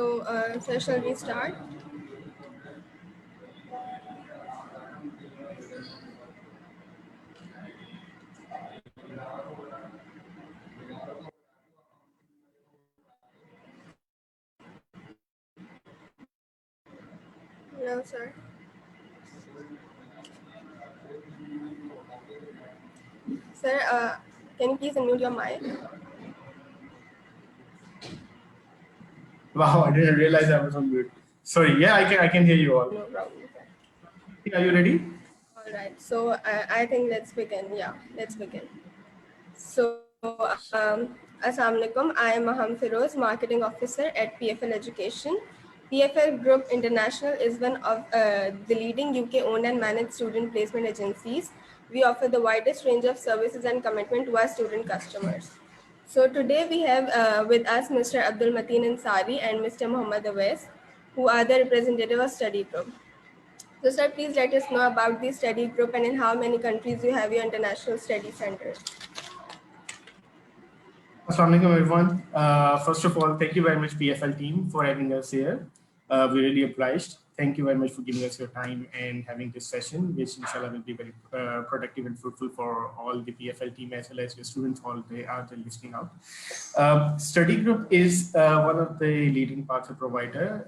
So shall we start? No, sir. Sir, can you please unmute your mic? Wow, I didn't realize I was on mute. Sorry. Yeah, I can hear you all. No problem, sir. Are you ready? All right. So I think let's begin. Yeah, let's begin. So, Assalamu alaikum. I am Maham Firoz, Marketing Officer at PFL Education. PFL Group International is one of the leading UK-owned and managed student placement agencies. We offer the widest range of services and commitment to our student customers. So today we have with us Mr. Abdul Mateen Ansari and Mr. Muhammad Awais, who are the representative of study group. So sir, please let us know about the study group and in how many countries you have your international study centers. Assalamu alaikum, everyone. First of all, thank you very much, PFL team, for having us here. We're really obliged. Thank you very much for giving us your time and having this session, which inshallah will be very productive and fruitful for all the PFL team as well as your students all they are listening out. Study group is one of the leading partner provider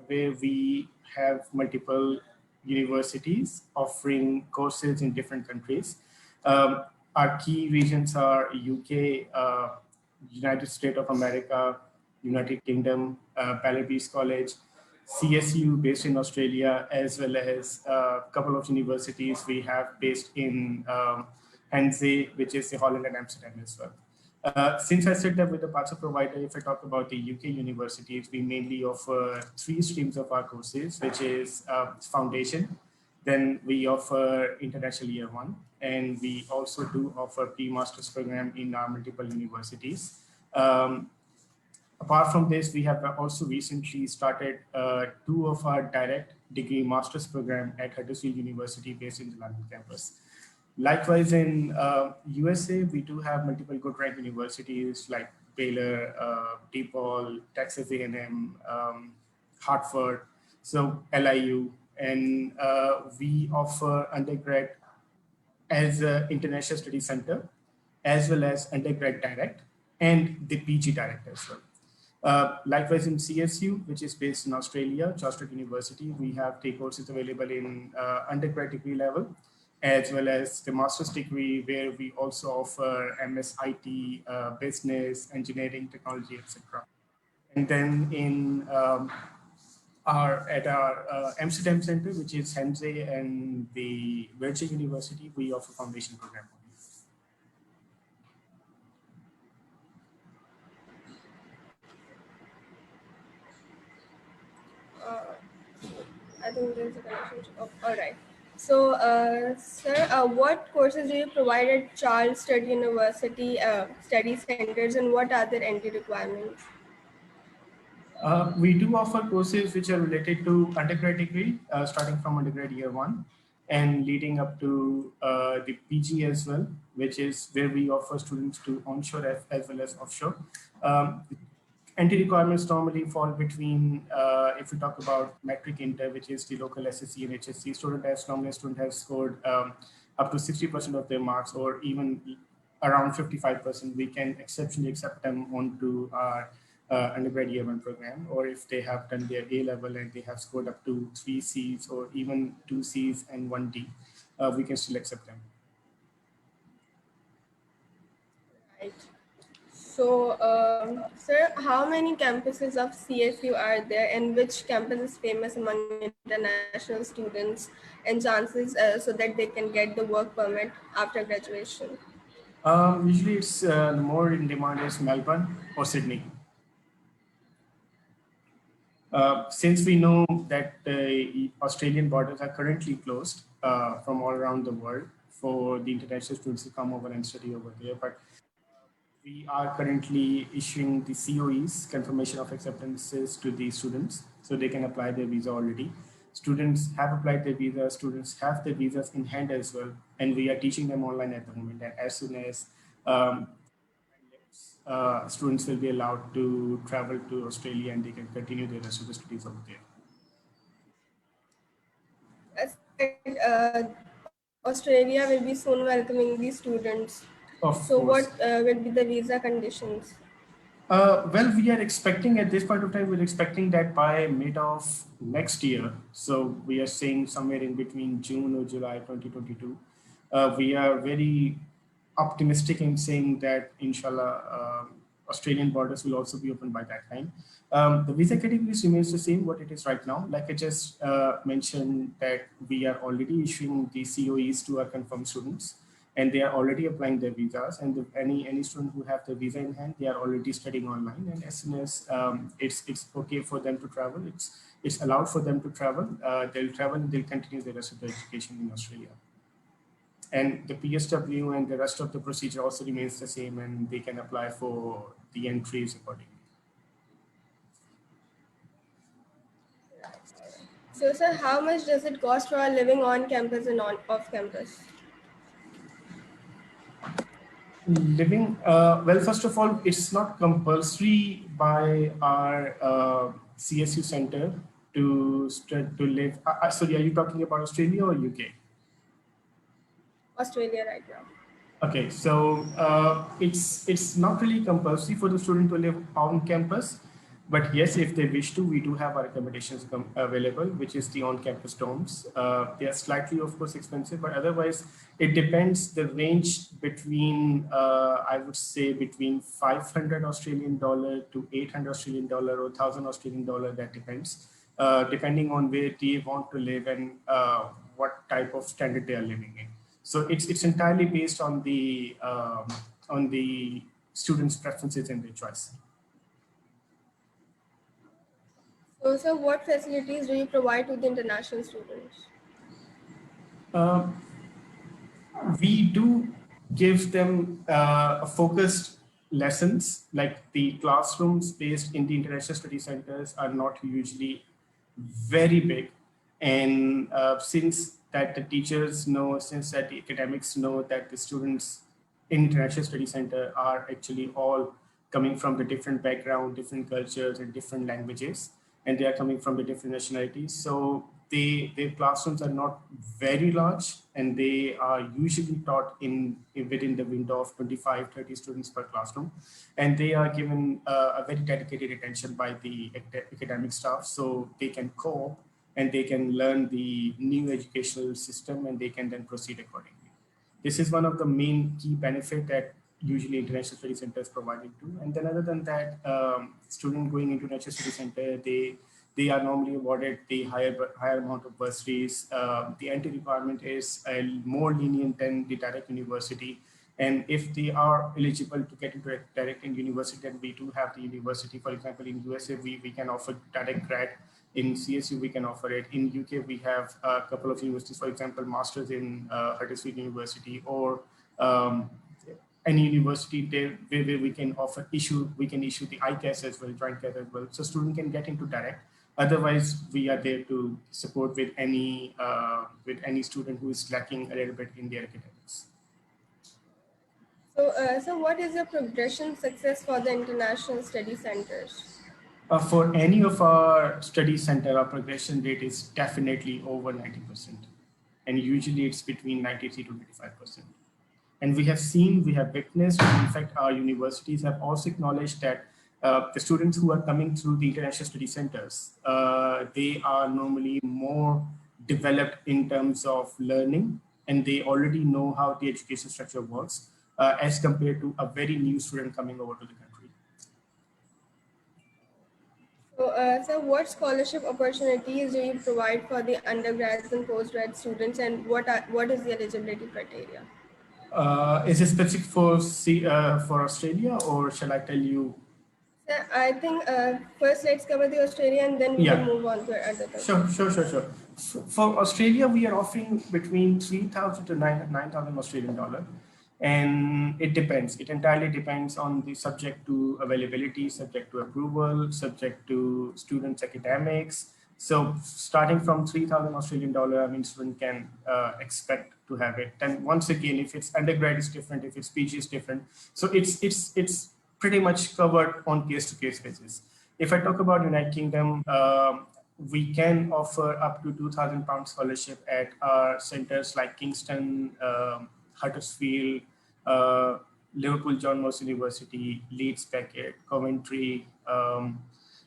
where we have multiple universities offering courses in different countries. Our key regions are UK, United States of America, United Kingdom, Belarus College, CSU based in Australia, as well as a couple of universities we have based in Hanze, which is the Holland and Amsterdam as well. Since I set up with the partner provider, if I talk about the UK universities, we mainly offer 3 streams of our courses, which is foundation. Then we offer international year 1, and we also do offer pre-master's program in our multiple universities. Apart from this, we have also recently started 2 of our direct degree master's program at Huddersfield University based in the London campus. Likewise, in USA, we do have multiple good ranked universities like Baylor, DePaul, Texas A&M, Hartford, so LIU, and we offer undergrad as an international study center, as well as undergrad direct and the PG direct as well. Likewise in CSU, which is based in Australia, Chartered University, we have the courses available in undergrad degree level, as well as the master's degree, where we also offer MS IT, business, engineering, technology, etc. And then in at our Amsterdam Center, which is Hanze and the Virgin University, we offer foundation program. I think there's a connection. Oh, all right. So, sir, what courses do you provide at Charles Sturt University study centers, and what are their entry requirements? We do offer courses which are related to undergrad degree, starting from undergrad year 1 and leading up to the PG as well, which is where we offer students to onshore as well as offshore. Entry requirements normally fall between, if we talk about metric inter, which is the local SSC and HSC student, as long as student has scored up to 60% of their marks or even around 55%, we can exceptionally accept them onto our undergrad year 1 program, or if they have done their A level and they have scored up to 3 C's or even 2 C's and 1 D, we can still accept them. Right. So, sir, how many campuses of CSU are there, and which campus is famous among international students and chances so that they can get the work permit after graduation? Usually it's more in demand is Melbourne or Sydney. Since we know that the Australian borders are currently closed from all around the world for the international students to come over and study over there, but we are currently issuing the COEs, confirmation of acceptances, to the students so they can apply their visa already. Students have applied their visa, students have their visas in hand as well, and we are teaching them online at the moment. And as soon as students will be allowed to travel to Australia and they can continue their rest of the studies over there. As Australia will be soon welcoming these students. Of So what course. will be the visa conditions? Well, we are expecting at this point of time, we're expecting that by mid of next year. So we are saying somewhere in between June or July 2022. We are very optimistic in saying that, inshallah, Australian borders will also be open by that time. The visa categories remains the same what it is right now. Like I just mentioned that we are already issuing the COEs to our confirmed students, and they are already applying their visas. And any student who have the visa in hand, they are already studying online. And as soon as it's okay for them to travel, it's allowed for them to travel. They'll travel and they'll continue the rest of their education in Australia. And the PSW and the rest of the procedure also remains the same, and they can apply for the entries accordingly. So, sir, how much does it cost for living on campus and off campus? Living, well, first of all, it's not compulsory by our CSU center to live. Sorry, are you talking about Australia or UK? Australia right now. Okay, so it's not really compulsory for the student to live on campus, but yes, if they wish to, we do have our accommodations available, which is the on-campus dorms. They are slightly, of course, expensive, but otherwise, it depends. The range between, I would say, between 500 Australian dollar to 800 Australian dollar or 1,000 Australian dollar. That depends, depending on where they want to live and what type of standard they are living in. So it's entirely based on the students' preferences and their choice. So, sir, what facilities do you provide to the international students? We do give them focused lessons, like the classrooms based in the international study centers are not usually very big. And since that the teachers know, since that the academics know that the students in international study center are actually all coming from the different background, different cultures and different languages, and they are coming from the different nationalities. So their classrooms are not very large, and they are usually taught within the window of 25, 30 students per classroom. And they are given a very dedicated attention by the academic staff, so they can cope and they can learn the new educational system and they can then proceed accordingly. This is one of the main key benefit that usually international study centers provided to. And then other than that, student going into international study center, they are normally awarded the higher amount of bursaries. The entry requirement is more lenient than the direct university. And if they are eligible to get into a direct in university, then we do have the university. For example, in USA, we can offer direct grad. In CSU, we can offer it. In UK, we have a couple of universities, for example, masters in Huddersfield University, or any university there where we can issue the ICAS as well, joint CAS as well. So student can get into direct. Otherwise, we are there to support with any student who is lacking a little bit in their academics. So what is the progression success for the international study centers? For any of our study center, our progression rate is definitely over 90%. And usually it's between 93 to 95%. And we have witnessed, in fact, our universities have also acknowledged that the students who are coming through the international study centers, they are normally more developed in terms of learning, and they already know how the education structure works as compared to a very new student coming over to the country. So, what scholarship opportunities do you provide for the undergrads and postgrad students, and what is the eligibility criteria? Is it specific for Australia, or shall I tell you? So I think first let's cover the Australia, and then we can move on to other countries. Sure. For Australia, we are offering between 3,000 to 9,000 Australian dollar. And it depends. It entirely depends on the subject to availability, subject to approval, subject to students' academics. So starting from 3,000 Australian dollar, I mean, student can expect to have it. And once again, if it's undergrad, is different. If it's PG, is different. So it's pretty much covered on case-to-case basis. If I talk about United Kingdom, we can offer up to £2,000 scholarship at our centers like Kingston, Huddersfield, Liverpool John Moores University, Leeds Beckett, Coventry,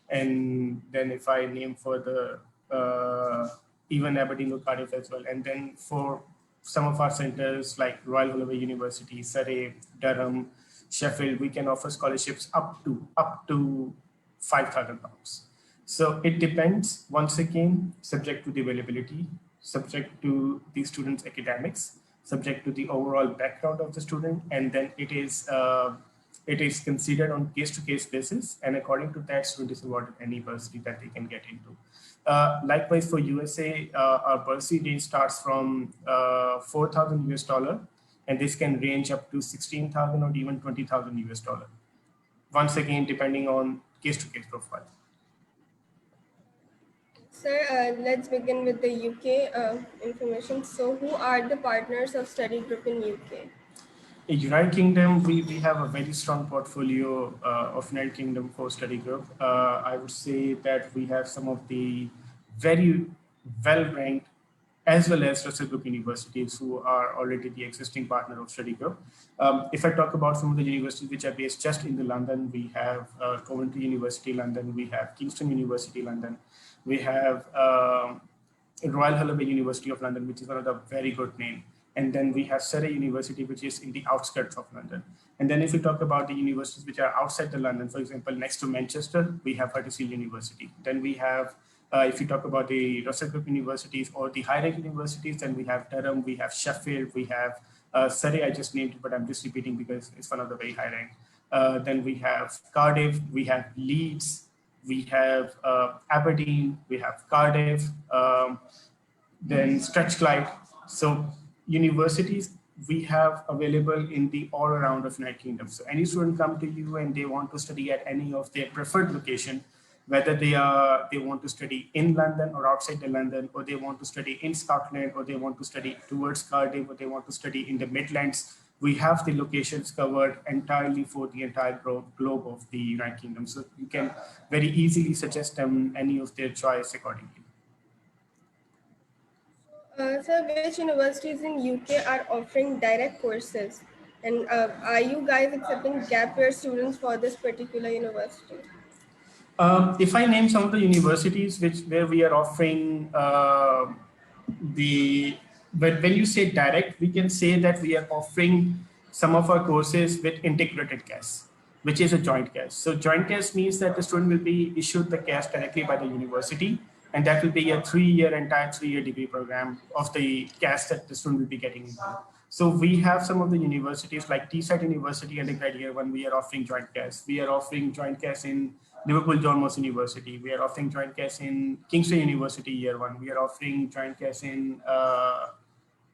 and then if I name further, even Aberdeen or Cardiff as well. And then for some of our centers like Royal Holloway University, Surrey, Durham, Sheffield, we can offer scholarships up to £5,000. So it depends, once again, subject to the availability, subject to the student's academics, subject to the overall background of the student, and then it is considered on case-to-case basis, and according to that, student is awarded any bursary that they can get into. Likewise, for USA, our bursary range starts from $4,000 US, and this can range up to 16,000 or even 20,000 US. Once again, depending on case-to-case profile. Sir, let's begin with the UK information. So who are the partners of study group in UK? In United Kingdom, we have a very strong portfolio of United Kingdom core study group. I would say that we have some of the very well-ranked as well as Russell Group universities who are already the existing partner of study group. If I talk about some of the universities which are based just in the London, we have Coventry University London, we have Kingston University London, we have Royal Holloway University of London, which is one of the very good name. And then we have Surrey University, which is in the outskirts of London. And then if we talk about the universities which are outside the London, for example, next to Manchester, we have Huddersfield University. Then we have, if you talk about the Russell Group universities or the high-rank universities, then we have Durham, we have Sheffield, we have Surrey, I just named it, but I'm just repeating because it's one of the very high-rank. Then we have Cardiff, we have Leeds, we have Aberdeen, we have Cardiff, then Strathclyde. So universities we have available in the all around of United Kingdom. So any student come to you and they want to study at any of their preferred location, whether they want to study in London or outside the London, or they want to study in Scotland, or they want to study towards Cardiff, or they want to study in the Midlands, we have the locations covered entirely for the entire globe of the United Kingdom. So you can very easily suggest them any of their choice accordingly. Sir, which universities in UK are offering direct courses? And are you guys accepting gap year students for this particular university? If I name some of the universities where we are offering when you say direct, we can say that we are offering some of our courses with integrated CAS, which is a joint CAS. So joint CAS means that the student will be issued the CAS directly by the university, and that will be a entire three-year degree program of the CAS that the student will be getting into. So we have some of the universities like Teesside University undergrad year one, we are offering joint CAS. We are offering joint CAS in Liverpool John Moores University. We are offering joint CAS in Kingston University year one. We are offering joint CAS in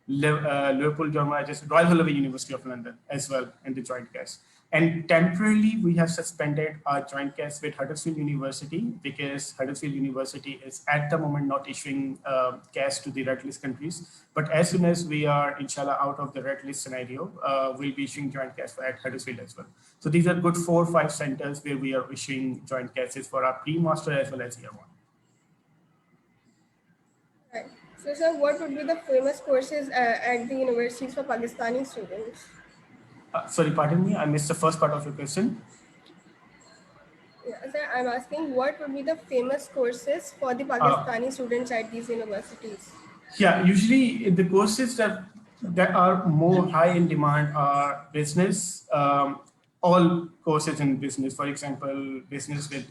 Liverpool John Moores, Royal Holloway University of London as well in the joint CAS. And temporarily, we have suspended our joint CAS with Huddersfield University because Huddersfield University is at the moment not issuing CAS to the red list countries. But as soon as we are, inshallah, out of the red list scenario, we'll be issuing joint CAS at Huddersfield as well. So these are good 4 or 5 centers where we are issuing joint CASs for our pre-master as well as year one. Right. So, sir, what would be the famous courses at the universities for Pakistani students? Sorry, pardon me, I missed the first part of your question. Yeah, sir, I'm asking what would be the famous courses for the Pakistani students at these universities? Yeah, usually the courses that are more high in demand are business, all courses in business, for example, business with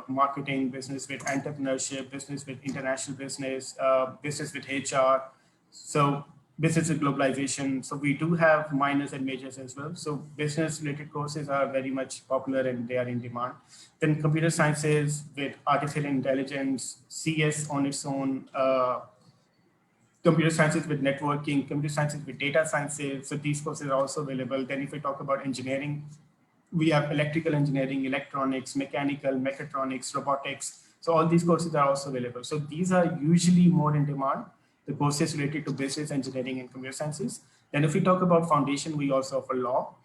marketing, business with entrepreneurship, business with international business, business with HR. So business with globalization. So we do have minors and majors as well. So business related courses are very much popular and they are in demand. Then computer sciences with artificial intelligence, CS on its own, computer sciences with networking, computer sciences with data sciences. So these courses are also available. Then if we talk about engineering, we have electrical engineering, electronics, mechanical, mechatronics, robotics. So all these courses are also available. So these are usually more in demand, the courses related to business, engineering, and computer sciences. Then if we talk about foundation, we also offer law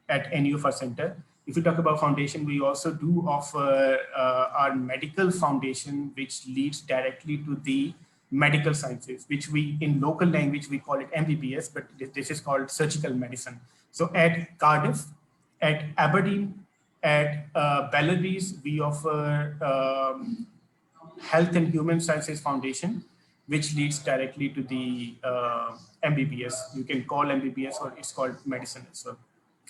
at any of our center. If we talk about foundation, we also do offer our medical foundation, which leads directly to the medical sciences, which we in local language we call it MBBS, but this is called surgical medicine. So at Cardiff, at Aberdeen, at Belarus, we offer Health and Human Sciences Foundation, which leads directly to the MBBS. You can call MBBS or it's called medicine as well.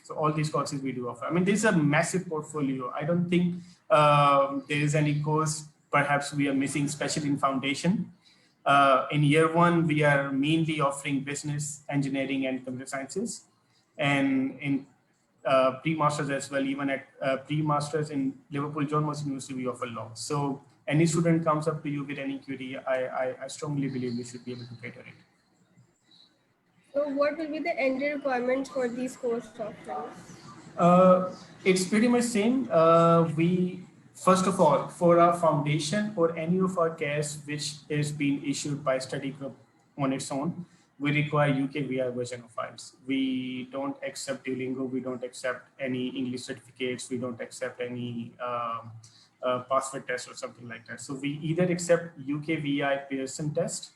So all these courses we do offer. I mean, this is a massive portfolio. I don't think there is any course perhaps we are missing, especially in foundation. In year one, we are mainly offering business, engineering, and computer sciences. And in pre-masters as well, even at pre-masters in Liverpool John Moores University, we offer law. So any student comes up to you with any query, I strongly believe we should be able to cater it. So what will be the entry requirements for these course offerings? It's pretty much same. We first of all, for our foundation or any of our CAS which is being issued by study group on its own, we require UKVI version of files. We don't accept Duolingo. We don't accept any English certificates. We don't accept any password test or something like that. So we either accept UKVI Pearson test,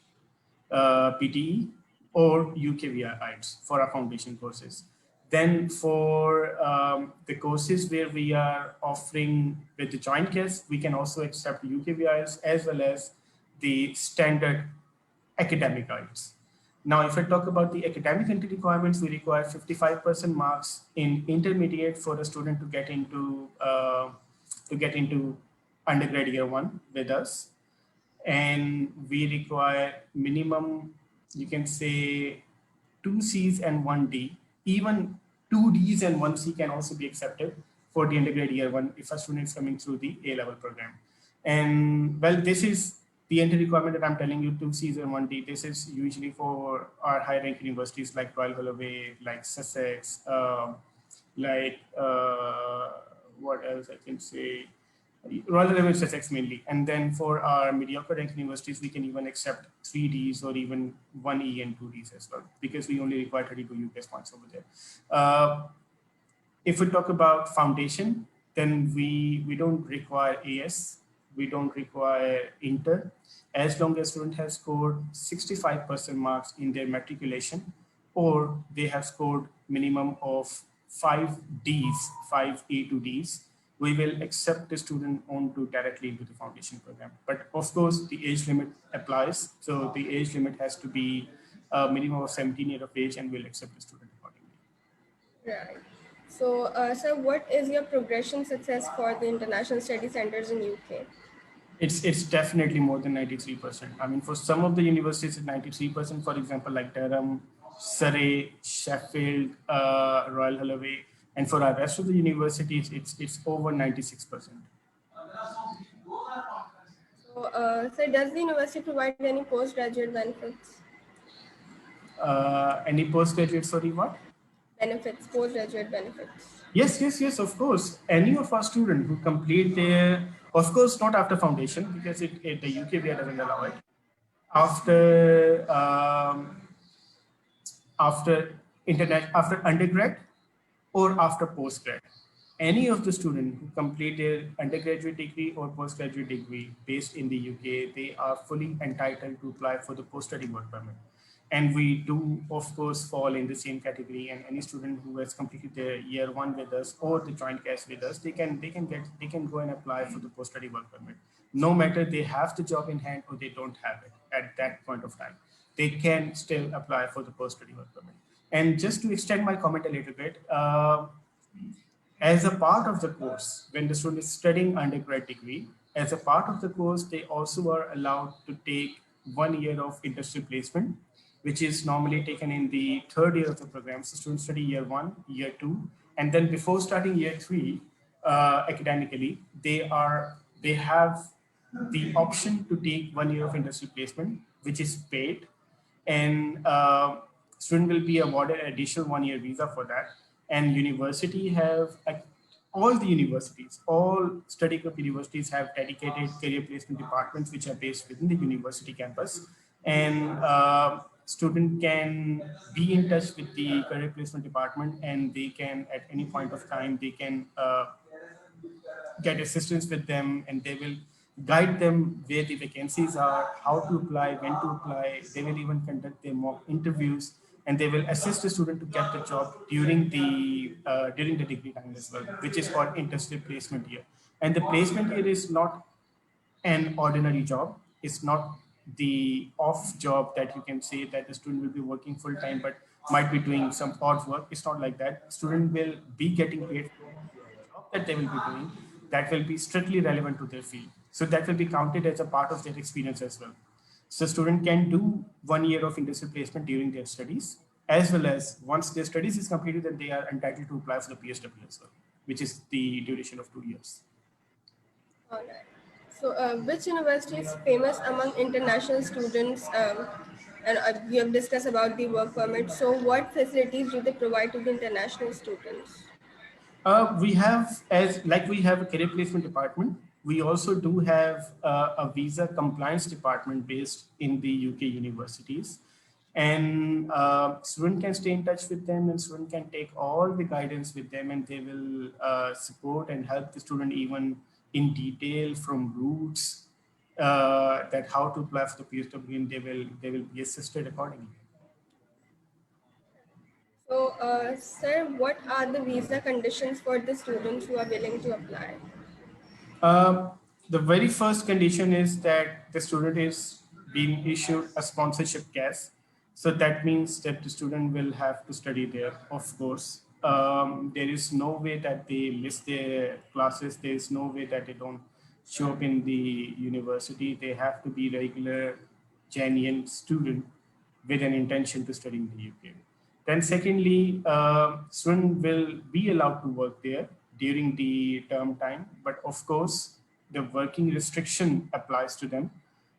PTE, or UKVI IELTS for our foundation courses. Then for the courses where we are offering with the joint CAS, we can also accept UKVI as well as the standard academic IELTS. Now, if I talk about the academic entry requirements, we require 55% marks in intermediate for a student to get into undergrad year one with us. And we require minimum, you can say 2 Cs and 1 D. Even 2 Ds and 1 C can also be accepted for the undergrad year one if a student is coming through the A-level program. And well, this is the entry requirement that I'm telling you, 2 Cs and 1 D. This is usually for our high-ranking universities like Royal Holloway, like Sussex, what else I can say? Royal Holloway, Sussex mainly. And then for our mediocre ranking universities, we can even accept 3 Ds or even 1 E and 2 Ds as well, because we only require 32 UPS points over there. If we talk about foundation, then we don't require AS, we don't require inter, as long as student has scored 65% marks in their matriculation, or they have scored minimum of 5 Ds, 5 A to Ds, we will accept the student onto directly into the foundation program. But of course, the age limit applies. So the age limit has to be a minimum of 17 years of age, and we'll accept the student accordingly. Right. So, sir, what is your progression success for the international study centers in UK? It's definitely more than 93%. I mean, for some of the universities, it's 93%. For example, like Durham, Surrey, Sheffield, Royal Holloway, and for our rest of the universities, it's over 96%. So, sir, does the university provide any postgraduate benefits? Any postgraduate, sorry, what? Benefits, postgraduate benefits. Yes, of course. Any of our students who complete their, of course, not after foundation, because the UKVI doesn't allow it. After undergrad or after postgrad, any of the students who complete their undergraduate degree or postgraduate degree based in the UK, they are fully entitled to apply for the post-study work permit. And we do, of course, fall in the same category. And any student who has completed their year one with us or the joint CAS with us, they can go and apply for the post-study work permit. No matter they have the job in hand or they don't have it at that point of time, they can still apply for the post-study work permit. And just to extend my comment a little bit, as a part of the course, when the student is studying undergrad degree, as a part of the course, they also are allowed to take 1 year of industry placement, which is normally taken in the 3rd year of the program. So students study year 1, year 2, and then before starting year 3, academically, they have the option to take 1 year of industry placement, which is paid, and student will be awarded an additional 1 year visa for that. And university have, all the universities, all study group universities have dedicated career placement departments which are based within the university campus. And student can be in touch with the career placement department, and they can, at any point of time, they can get assistance with them, and they will guide them where the vacancies are, how to apply, when to apply. They will even conduct their mock interviews, and they will assist the student to get the job during the degree time as well, which is called internship placement year. And the placement year is not an ordinary job. It's not the off job that you can say that the student will be working full time but might be doing some odd work. It's not like that. Student will be getting paid for the job that they will be doing that will be strictly relevant to their field. So that will be counted as a part of their experience as well. So student can do 1 year of internship placement during their studies, as well as once their studies is completed, then they are entitled to apply for the PSW as well, which is the duration of 2 years. All right. So, which university is famous among international students? And we have discussed about the work permit. So, what facilities do they provide to the international students? We have, as like we have a career placement department, we also do have a visa compliance department based in the UK universities. And student can stay in touch with them, and student can take all the guidance with them, and they will support and help the student even in detail from routes that how to apply for the PSW, and they will be assisted accordingly. So, sir, what are the visa conditions for the students who are willing to apply? The very first condition is that the student is being issued a sponsorship CAS. So that means that the student will have to study there, of course. There is no way that they miss their classes. There is no way that they don't show up in the university. They have to be regular, genuine student with an intention to study in the UK. Then secondly, student will be allowed to work there during the term time, but of course, the working restriction applies to them.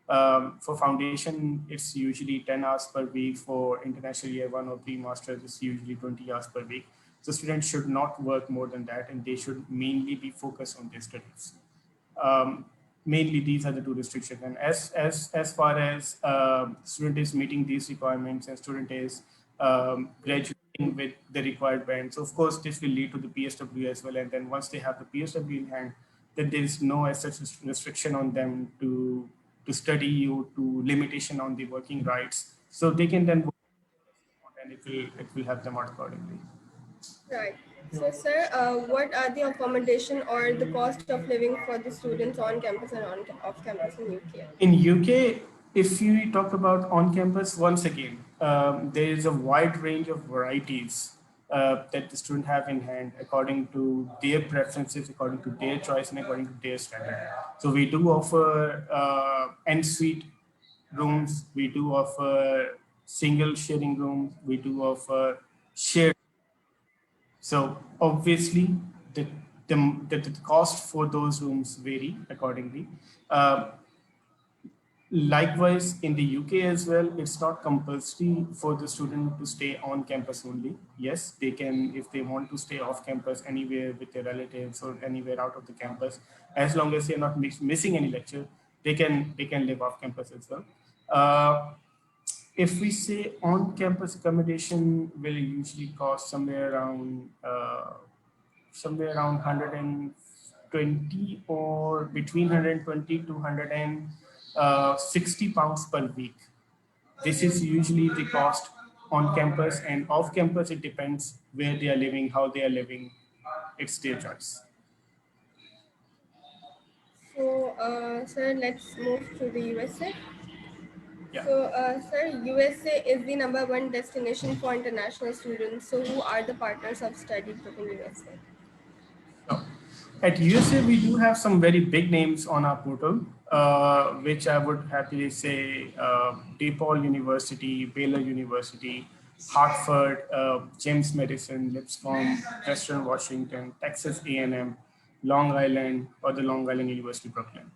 For foundation, it's usually 10 hours per week. For international year 1 or pre-masters, it's usually 20 hours per week. So students should not work more than that, and they should mainly be focused on their studies. Mainly, these are the two restrictions. And as far as student is meeting these requirements and student is graduating with the required bands, of course, this will lead to the PSW as well. And then once they have the PSW in hand, then there is no as such restriction on them to study or to limitation on the working rights. So they can then work, and it will help them out accordingly. Right. So, sir, what are the accommodation or the cost of living for the students on campus and off campus in UK? In UK, if you talk about on campus, once again, there is a wide range of varieties that the student have in hand according to their preferences, according to their choice, and according to their standard. So we do offer en-suite rooms, we do offer single sharing rooms, we do offer shared. So obviously, the cost for those rooms vary accordingly. Likewise, in the UK as well, it's not compulsory for the student to stay on campus only. Yes, they can, if they want to stay off campus anywhere with their relatives or anywhere out of the campus, as long as they're not missing any lecture, they can live off campus as well. If we say on-campus accommodation will usually cost somewhere around 120 or between 120 to 160 pounds per week. This is usually the cost on campus, and off campus it depends where they are living, how they are living. It's their choice. So, sir, let's move to the USA. Yeah. So, sir, USA is the #1 destination for international students. So, who are the partners of study group in USA? So, at USA, we do have some very big names on our portal, which I would happily say DePaul University, Baylor University, Hartford, James Madison, Lipscomb, Western Washington, Texas A&M, Long Island, or the Long Island University, Brooklyn.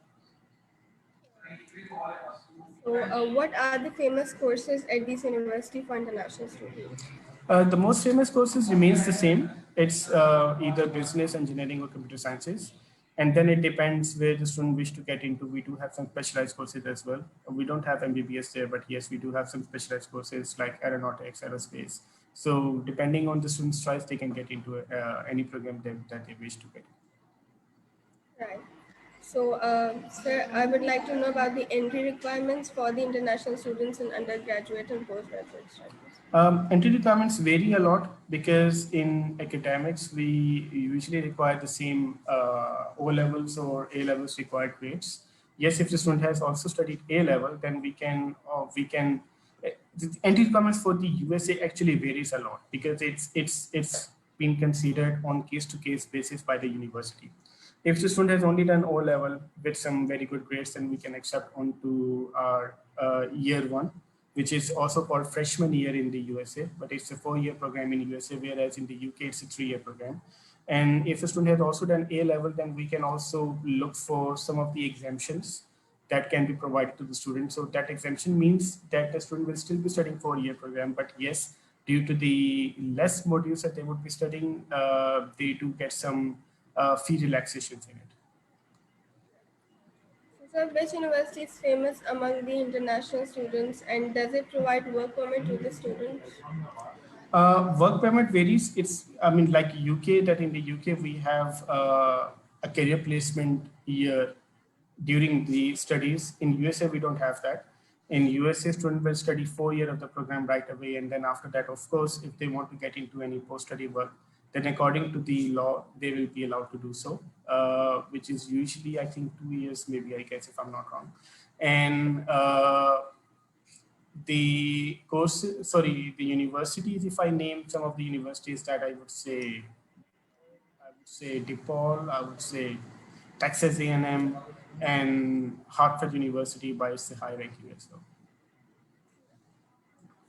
So, what are the famous courses at this university for international students? The most famous courses remains the same. It's either business, engineering, or computer sciences. And then it depends where the student wish to get into. We do have some specialized courses as well. We don't have MBBS there, but yes, we do have some specialized courses like aeronautics, aerospace. So depending on the student's choice, they can get into any program that they wish to get. Right. So, sir, I would like to know about the entry requirements for the international students in undergraduate and postgraduate studies. Entry requirements vary a lot because in academics, we usually require the same O levels or A levels required grades. Yes, if the student has also studied A level, then the entry requirements for the USA actually varies a lot because it's been considered on case to case basis by the university. If the student has only done O level with some very good grades, then we can accept onto our year one, which is also called freshman year in the USA, but it's a 4-year program in USA, whereas in the UK it's a 3-year program. And if a student has also done A level, then we can also look for some of the exemptions that can be provided to the student. So that exemption means that the student will still be studying 4-year program, but yes, due to the less modules that they would be studying, they do get some fee relaxations in it. So, which university is famous among the international students, and does it provide work permit to the students? Work permit varies. I mean, like UK, that in the UK we have a career placement year during the studies. In USA, we don't have that. In USA, student will study 4 years of the program right away. And then after that, of course, if they want to get into any post-study work, then according to the law, they will be allowed to do so, which is usually, I think, 2 years, maybe, I guess, if I'm not wrong. And the courses, sorry, the universities, if I name some of the universities that I would say DePaul, I would say Texas A&M, and Hartford University by its high ranking as well.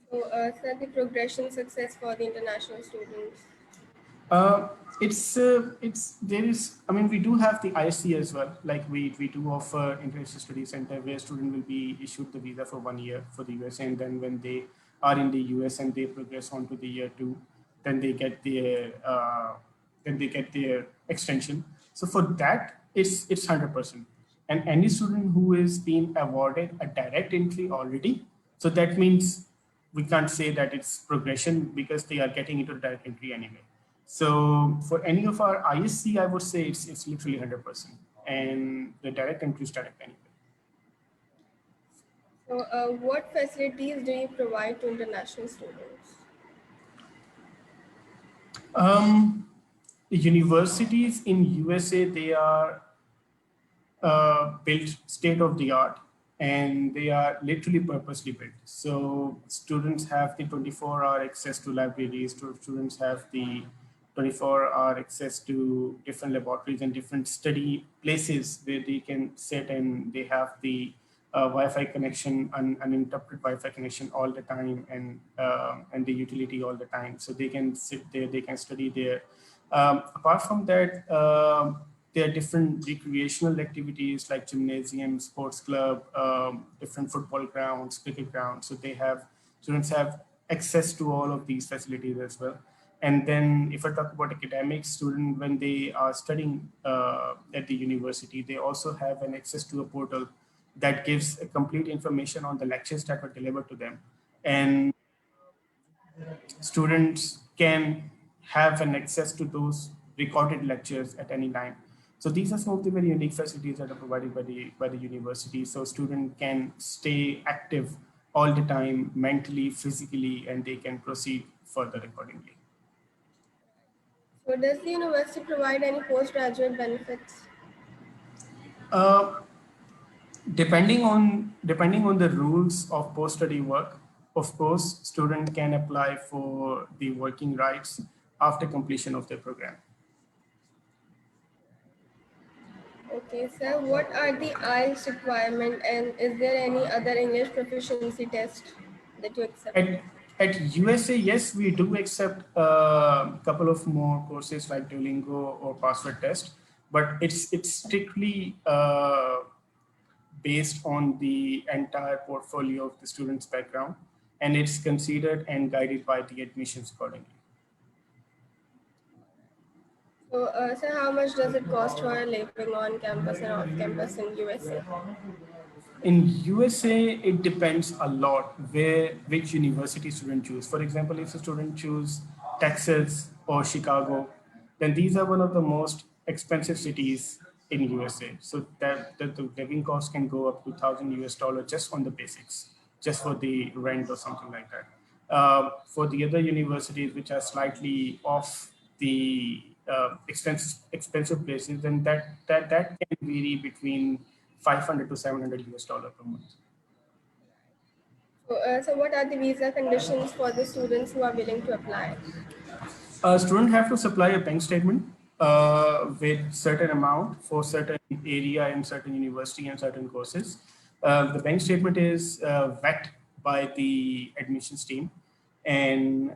So, sir, the progression success for the international students. There is, I mean, we do have the IC as well. Like we do offer International Study Center where student will be issued the visa for 1 year for the US, and then when they are in the US and they progress on to the year 2, then they get their extension. So for that, it's 100%. And any student who is being awarded a direct entry already, so that means we can't say that it's progression because they are getting into direct entry anyway. So for any of our ISC, I would say it's literally 100%, and the direct entry is direct anyway. So, what facilities do you provide to international students? Universities in USA, they are built state of the art, and they are literally purposely built. So students have the 24-hour access to libraries, students have the 24-hour access to different laboratories and different study places where they can sit, and they have the Wi-Fi connection, uninterrupted Wi-Fi connection all the time, and the utility all the time. So they can sit there, they can study there. Apart from that, there are different recreational activities like gymnasium, sports club, different football grounds, cricket grounds. So students have access to all of these facilities as well. And then if I talk about academics, students, when they are studying at the university, they also have an access to a portal that gives a complete information on the lectures that were delivered to them. And students can have an access to those recorded lectures at any time. So these are some of the very unique facilities that are provided by the university. So student can stay active all the time, mentally, physically, and they can proceed further accordingly. So, does the university provide any postgraduate benefits? Depending on the rules of post-study work, of course, student can apply for the working rights after completion of their program. Okay, sir. What are the IELTS requirement, and is there any other English proficiency test that you accept? At USA, yes, we do accept a couple of more courses like Duolingo or Password Test, but it's strictly based on the entire portfolio of the student's background, and it's considered and guided by the admissions accordingly. So, sir, how much does it cost for living on campus and off campus in USA? In USA, it depends a lot which university student choose. For example, if a student choose Texas or Chicago, then these are one of the most expensive cities in USA. So that the living cost can go up to $1,000 just on the basics, just for the rent or something like that. For the other universities which are slightly off the expensive places, then that can vary between 500 to $700 per month. So, so what are the visa conditions for the students who are willing to apply? Students have to supply a bank statement with certain amount for certain area in certain university and certain courses. The bank statement is vet by the admissions team, and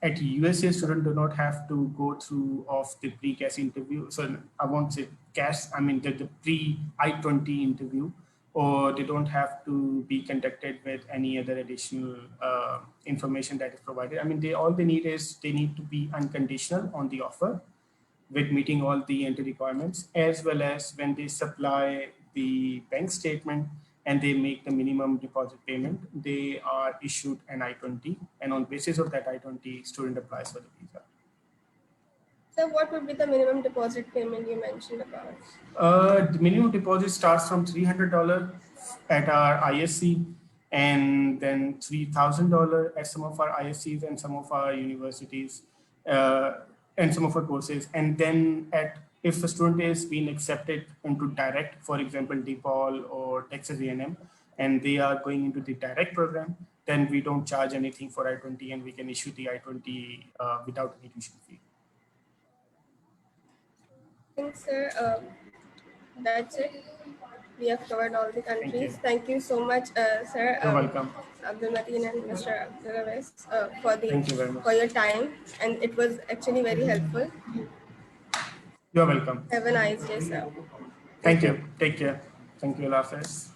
at USA, students do not have to go through of the pre-CAS interview. So I won't say CAS. I mean the pre-I-20 interview, or they don't have to be conducted with any other additional information that is provided. I mean, all they need is they need to be unconditional on the offer with meeting all the entry requirements, as well as when they supply the bank statement and they make the minimum deposit payment, they are issued an I-20, and on basis of that I-20, student applies for the visa. So, what would be the minimum deposit payment you mentioned about? The minimum deposit starts from $300 at our ISC, and then $3,000 at some of our ISCs and some of our universities and some of our courses. And then if a student is being accepted into direct, for example, DePaul or Texas A&M, and they are going into the direct program, then we don't charge anything for I-20, and we can issue the I-20 without any tuition fee. Thanks, sir. That's it. We have covered all the countries. Thank you so much, sir. You're welcome. Abdul Mateen and Mr. Abdul Thank you very much. for your time, and it was actually very helpful. You're welcome. Have a nice day, sir. Thank you. Take care. Thank you, Allah Hafiz.